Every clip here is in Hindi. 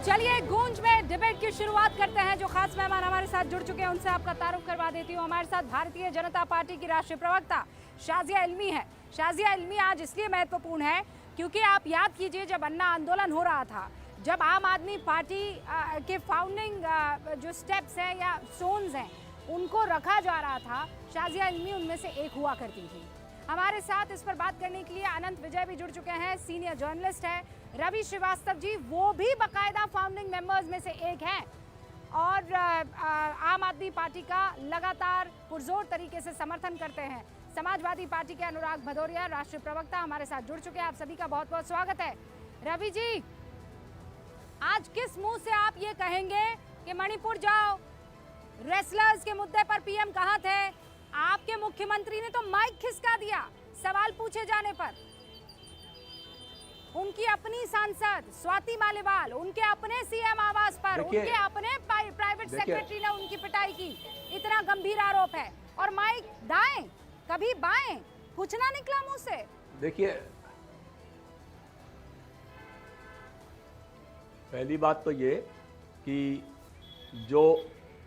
चलिए गूंज में डिबेट की शुरुआत करते हैं। जो खास मेहमान हमारे साथ जुड़ चुके हैं उनसे आपका तारुफ करवा देती हूँ। हमारे साथ भारतीय जनता पार्टी की राष्ट्रीय प्रवक्ता शाजिया इल्मी है। शाजिया इल्मी आज इसलिए महत्वपूर्ण है क्योंकि आप याद कीजिए, जब अन्ना आंदोलन हो रहा था, जब आम आदमी पार्टी के फाउंडिंग जो स्टेप्स हैं या स्टोन्स हैं उनको रखा जा रहा था, शाजिया इल्मी उनमें से एक हुआ करती थी। हमारे साथ इस पर बात करने के लिए अनंत विजय भी जुड़ चुके हैं, सीनियर जर्नलिस्ट है। रवि श्रीवास्तव जी, वो भी बाकायदा फाउंडिंग मेंबर्स में से एक हैं और आम आदमी पार्टी का लगातार पुरजोर तरीके से समर्थन करते हैं। समाजवादी पार्टी के अनुराग भदौरिया राष्ट्रीय प्रवक्ता हमारे साथ जुड़ चुके हैं। आप सभी का बहुत बहुत स्वागत है। रवि जी, आज किस मुंह से आप ये कहेंगे कि मणिपुर जाओ, रेसलर्स के मुद्दे पर पीएम कहाँ थे? आपके मुख्यमंत्री ने तो माइक खिसका दिया सवाल पूछे जाने पर। उनकी अपनी सांसद स्वाति मालीवाल, उनके अपने सीएम आवास पर, उनके अपने प्राइवेट सेक्रेटरी ने उनकी पिटाई की। इतना गंभीर आरोप है और माइक दाएं कभी बाएं, कुछ ना निकला मुंह से। देखिए, पहली बात तो ये कि जो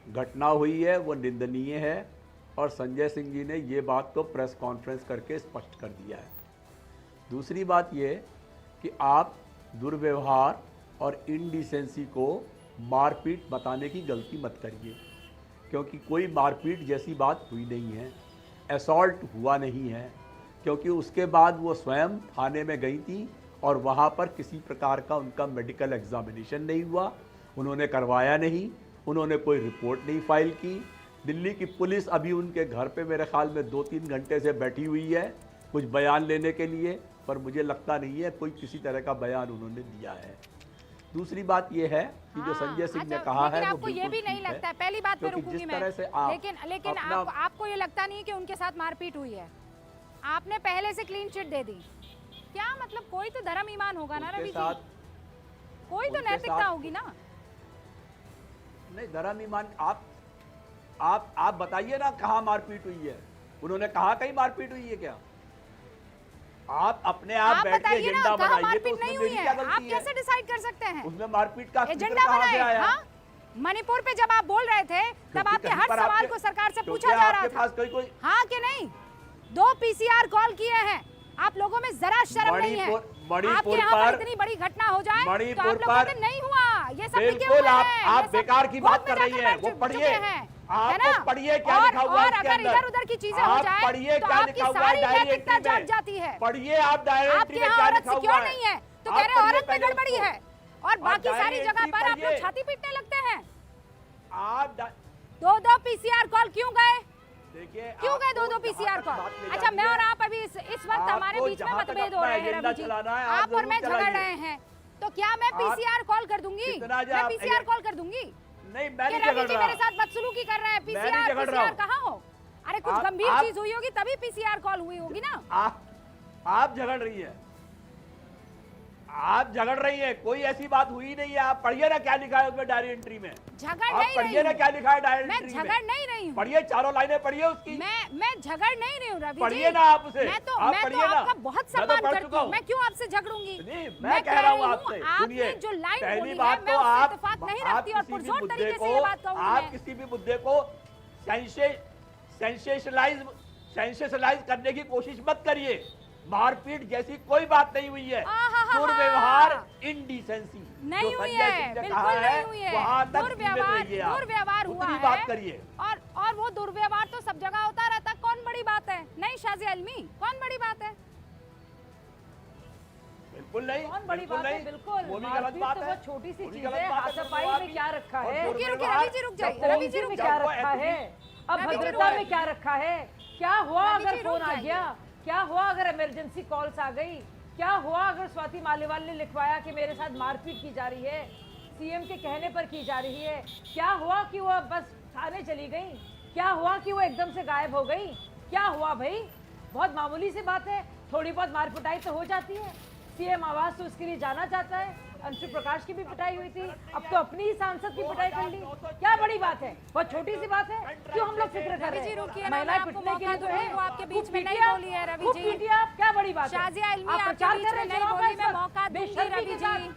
घटना हुई है वो निंदनीय है और संजय सिंह जी ने ये बात तो प्रेस कॉन्फ्रेंस करके स्पष्ट कर दिया है। दूसरी बात ये कि आप दुर्व्यवहार और इनडिसेंसी को मारपीट बताने की गलती मत करिए, क्योंकि कोई मारपीट जैसी बात हुई नहीं है, असॉल्ट हुआ नहीं है। क्योंकि उसके बाद वो स्वयं थाने में गई थी और वहाँ पर किसी प्रकार का उनका मेडिकल एग्जामिनेशन नहीं हुआ, उन्होंने करवाया नहीं, उन्होंने कोई रिपोर्ट नहीं फाइल की। दिल्ली की पुलिस अभी उनके घर पे मेरे ख्याल में 2-3 घंटे से बैठी हुई है कुछ बयान लेने के लिए, पर मुझे लगता नहीं है कोई किसी तरह का बयान उन्होंने दिया है। दूसरी बात यह है कि जो संजय सिंह ने कहा है आपको ये भी नहीं लगता है, पहली बात पे रुकूंगी मैं, लेकिन आपको ये लगता नहीं कि उनके साथ मारपीट हुई है? आपने पहले से क्लीन चिट दे दी, क्या मतलब? कोई तो धर्म ईमान होगा ना रवि जी, कोई तो नैतिकता होगी ना। नहीं, धर्म ईमान आप बताइए ना कहाँ मारपीट हुई है? उन्होंने कहा कहीं मारपीट हुई है क्या? आप अपने आप बैठ के एजेंडा बनाइए, तो उसमें मेरी क्या गलती है? आप कैसे डिसाइड कर सकते हैं? उसमें मारपीट का एजेंडा कहां से आया? हाँ? मणिपुर पे जब आप बोल रहे थे तब आपके हर सवाल को सरकार से पूछा जा रहा था, हाँ कि नहीं? 2 पीसीआर कॉल किए हैं, आप लोगों में जरा शर्म नहीं है? आपके यहाँ पर इतनी बड़ी घटना हो जाए तो आप लोगों को नहीं हुआ, ये सब बिल्कुल आप बेकार की बात कर रही हैं। वो पढ़िए, आप पढ़िए क्या लिखा हुआ है इसके अंदर। अगर इधर-उधर की चीजें हो जाए पढ़िए तो क्या आपकी लिखा हुआ है सारी डायरी नैतिकता एंट्री जाग में। जाती है। पढ़िए आप डायरी एंट्री में क्या लिखा हुआ है। नहीं है तो कह रहे औरत में गड़बड़ी है और बाकी सारी जगह पर आप लोग छाती पीटने लगते हैं। आप 2-2 पीसीआर कॉल क्यों गए? देखिए, क्यों गए 2-2 पीसीआर कॉल? अच्छा, मैं और आप अभी इस वक्त हमारे बीच में मतभेद हो रहे हैं रवि जी, आप और मैं झगड़ रहे हैं, तो क्या मैं पीसीआर कॉल कर दूंगी? मैं पीसीआर कॉल कर दूंगी? नहीं, मैं नहीं झगड़ रहा। मेरे साथ बदसलूकी कर रहे हैं। पीसीआर कहाँ हो? अरे कुछ गंभीर चीज हुई होगी तभी पीसीआर कॉल हुई होगी ना। आप झगड़ रही है, आप झगड़ रही है, कोई ऐसी बात हुई नहीं है। आप पढ़िए ना क्या लिखा है उसमें डायरी एंट्री में। झगड़ नहीं, पढ़िए ना क्या लिखा है डायरी एंट्री में। मैं झगड़ नहीं रही हूँ, पढ़िए, चारों लाइनें पढ़िए उसकी। मैं झगड़ नहीं रही हूँ रवि जी, पढ़िए ना आप उसे। मैं तो आपका बहुत सम्मान करती हूँ, मैं क्यों आपसे झगड़ूंगी? मैं कह रहा हूँ आपसे, आपने जो लाइन पहली बोली बात है, तो मैं उससे इत्तेफाक नहीं रखती और पुरजोर तरीके से ये बात कहूँगी। आप किसी भी मुद्दे को सेंसेशनलाइज करने की कोशिश मत करिए। मारपीट जैसी कोई बात नहीं हुई है, दुर्व्यवहार, इनडिसेंसी नहीं हुई है, बिल्कुल नहीं हुई है। दुर्व्यवहार हुआ है, बात करिए। और वो दुर्व्यवहार तो सब जगह होता रहता, कौन बड़ी बात है? नहीं शाजिया इल्मी, कौन बड़ी बात है? बिल्कुल नहीं, कौन बड़ी बात है? बिल्कुल, वो भी गलत बात है। छोटी सी चीज है, हाथापाई में क्या रखा है? रुकिए रवि जी, रुक जाइए रवि जी, में क्या रखा है? अब भद्रता में क्या रखा है? क्या हुआ अगर फोन आ गया? क्या हुआ अगर इमरजेंसी कॉल्स आ गई? क्या हुआ अगर स्वाति मालीवाल ने लिखवाया कि मेरे साथ मारपीट की जा रही है, सीएम के कहने पर की जा रही है? क्या हुआ कि वो बस थाने चली गई? क्या हुआ कि वो एकदम से गायब हो गई? क्या हुआ भाई? बहुत मामूली सी बात है, थोड़ी बहुत मार पिटाई तो हो जाती है। सीएम आवास तो उसके लिए जाना चाहता है, अंशु प्रकाश की भी पिटाई हुई थी, अब तो अपनी ही सांसद की पिटाई कर ली। क्या बड़ी बात है? बहुत छोटी सी बात है, क्यों हम लोग फिक्र कर रहे हैं? महिलाएं पिटने के लिए तो है, वो आपके बीच में नहीं बोली है रवि जी। आप क्या बड़ी बात है? शाजिया इल्मी आपके बीच में नहीं बोली, मैं मौका दूंगी रवि जी।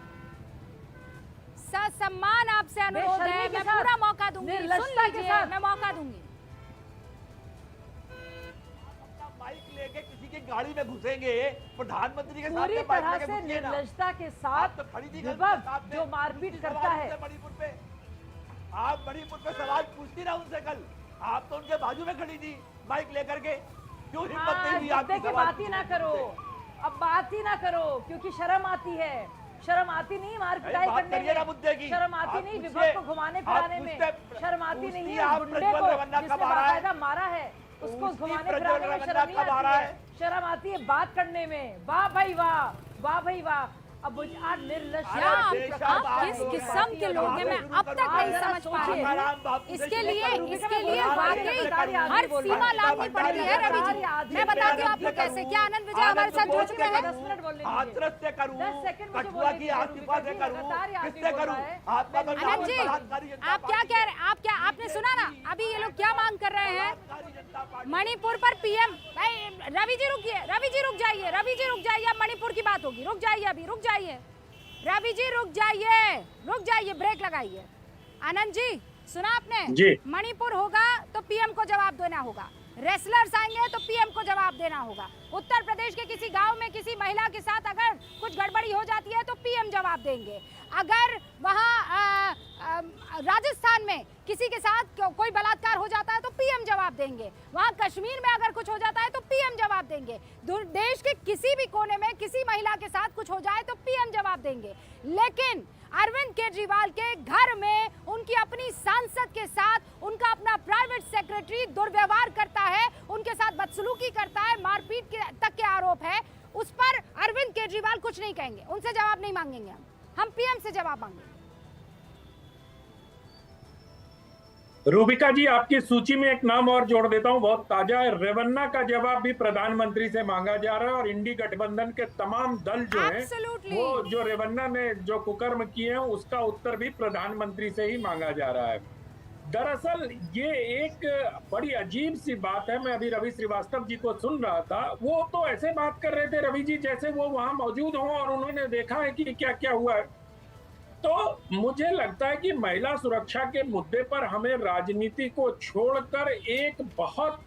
ससम्मान आपसे अनुरोध है, बेशर्मी के मैं साथ, पूरा मौका दूंगी, सुन निर्लज्जता के लीजिए, साथ। मैं मौका दूंगी। बाइक लेके किसी की गाड़ी में घुसेंगे, प्रधानमंत्री के पूरी सामने बाइक तरह लेके से घुसिए ना। निर्लज्जता के आप साथ तो खड़ी थी विभव साथ में, जो मारपीट पूछती करता सवाल है। उनसे मणिपुर पे, आप मणिपुर पे सवाल पूछती ना उनसे कल, आप तो उनके बाजू में खड़ी थी बाइक लेकर के, क्यों हिम्मत नहीं हुई आपकी मुद्दे की सवाल बात ही ना पूछने करो, से? अब बात ही ना करो, क्योंकि शर्म आती है, शर्म आती नहीं मार पिटाई बात करने करिए ना में, मुद्दे की। शर्म आती आप नहीं पूछिए, विभव को घुमाने आप फिराने में, पूछते- शर्म आती पूछती नहीं आप है गुंडे प्रज्वल को रवन्ना जिसने कब आ रहा है? बाकायदा मारा है उसको पूछती घुमाने प्रज्वल फिराने में रवन्ना शर्म नहीं कब आ आती रहा है, है? शर्म आती है बात करने में। वाह भाई वाह, वाह भाई वाह। अब आज निर्लज्ज क्या आप आप किस लोग किस्म के लोग हैं, मैं अब तक नहीं समझ पा रही हूँ। इसके लिए वाकई हर सीमा लादनी पड़ती है रवि जी। मैं बताती हूँ आपको कैसे। क्या आनंद विजय हमारे साथ जुड़ चुके हैं? 10 मिनट बोलने दीजिए। हाथरस से करूं, 10 सेकंड मुझे कठुआ बोलने की दीजिए, आसिफा से रुबिका जी, करूं, लगातार ये आदमी किससे बोल करूं? रहा है। आपका तो आनंद जी, बलात्कारी जनता आप क्या कह रहे हैं? आप क्या आपने सुना ना अभी ये लोग क्या मांग कर रहे हैं? बलात्कारी जनता पार्टी। मणिपुर पर पीएम। भाई रवि जी रुकिए, रवि जी रुक जाइए, रवि जी रुक जाइए, अब मणिपुर की बात होगी। रुक जाइए, अभी रुक जाइए, रवि जी रुक जाइए, रुक जाइए, ब्रेक लगाइए। आनंद जी सुना आपने? जी। मणिपुर होगा तो पीएम को जवाब देना होगा, रेसलर्स आएंगे तो पीएम को जवाब देना होगा। उत्तर प्रदेश के किसी गांव में किसी महिला के साथ अगर कुछ गड़बड़ी हो जाती है तो पीएम जवाब देंगे। अगर वहाँ राजस्थान में किसी के साथ कोई बलात्कार हो जाता है तो पीएम जवाब देंगे। वहाँ कश्मीर में अगर कुछ हो जाता है तो पीएम जवाब देंगे। देश के किसी भी कोने में किसी महिला के साथ कुछ हो जाए तो पीएम जवाब देंगे। लेकिन अरविंद केजरीवाल के घर में उनकी अपनी सांसद के साथ उनका अपना प्राइवेट सेक्रेटरी दुर्व्यवहार करता है, उनके साथ बदसलूकी करता है, मारपीट तक के आरोप है। उस पर अरविंद केजरीवाल कुछ नहीं कहेंगे, उनसे जवाब नहीं मांगेंगे। हम पीएम से जवाब मांगेंगे। रूबिका जी, आपकी सूची में एक नाम और जोड़ देता हूं, बहुत ताजा है। रेवन्ना का जवाब भी प्रधानमंत्री से मांगा जा रहा है और इंडी गठबंधन के तमाम दल जो हैं Absolutely. वो जो रेवन्ना ने जो कुकर्म किए हैं उसका उत्तर भी प्रधानमंत्री से ही मांगा जा रहा है। दरअसल ये एक बड़ी अजीब सी बात है। मैं अभी रवि श्रीवास्तव जी को सुन रहा था, वो तो ऐसे बात कर रहे थे रवि जी जैसे वो वहां मौजूद हों और उन्होंने देखा है कि क्या क्या हुआ है। तो मुझे लगता है कि महिला सुरक्षा के मुद्दे पर हमें राजनीति को छोड़कर एक बहुत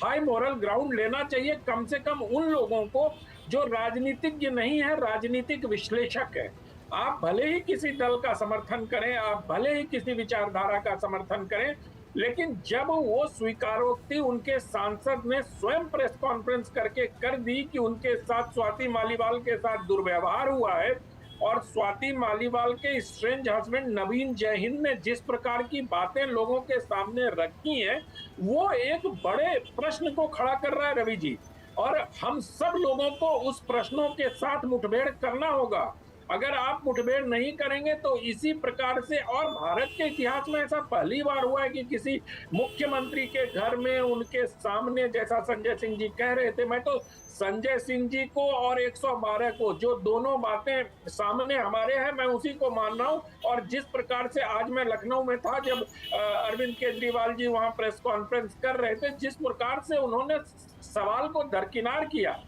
हाई मोरल ग्राउंड लेना चाहिए, कम से कम उन लोगों को जो राजनीतिज्ञ नहीं है, राजनीतिक विश्लेषक है। आप भले ही किसी दल का समर्थन करें, आप भले ही किसी विचारधारा का समर्थन करें, लेकिन जब वो स्वीकारोक्ति उनके सांसद ने स्वयं प्रेस कॉन्फ्रेंस करके कर दी कि उनके साथ स्वाति मालीवाल के साथ दुर्व्यवहार हुआ है और स्वाति मालीवाल के स्ट्रेंज हस्बैंड नवीन जयहिंद ने जिस प्रकार की बातें लोगों के सामने रखी हैं, वो एक बड़े प्रश्न को खड़ा कर रहा है रवि जी। और हम सब लोगों को उस प्रश्नों के साथ मुठभेड़ करना होगा। अगर आप मुठभेड़ नहीं करेंगे तो इसी प्रकार से, और भारत के इतिहास में ऐसा पहली बार हुआ है कि किसी मुख्यमंत्री के घर में उनके सामने, जैसा संजय सिंह जी कह रहे थे, मैं तो संजय सिंह जी को और 112 को, जो दोनों बातें सामने हमारे हैं, मैं उसी को मान रहा हूं। और जिस प्रकार से आज मैं लखनऊ में था जब अरविंद केजरीवाल जी वहां प्रेस कॉन्फ्रेंस कर रहे थे, जिस प्रकार से उन्होंने सवाल को दरकिनार किया,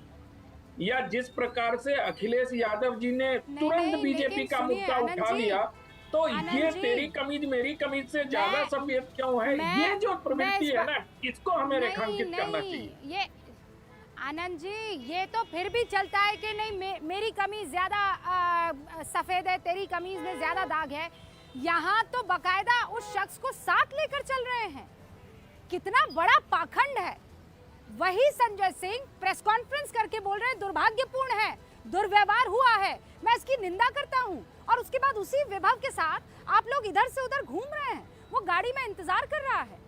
या जिस प्रकार से अखिलेश यादव जी ने तुरंत बीजेपी का मुद्दा उठा लिया, तो ये तेरी कमीज मेरी कमीज से ज्यादा सभ्यता क्यों है? ये जो प्रवृत्ति है ना, इसको हमें रेखांकित करना चाहिए। ये आनंद जी, ये तो फिर भी चलता है कि नहीं मेरी कमीज ज्यादा सफेद है, तेरी कमीज में ज्यादा दाग है। यहाँ तो बकायदा उस शख्स को साथ लेकर चल रहे हैं। कितना बड़ा पाखंड है। वही संजय सिंह प्रेस कॉन्फ्रेंस करके बोल रहे हैं दुर्भाग्यपूर्ण है, दुर्व्यवहार हुआ है, मैं इसकी निंदा करता हूं। और उसके बाद उसी विभव के साथ आप लोग इधर से उधर घूम रहे हैं। वो गाड़ी में इंतजार कर रहा है।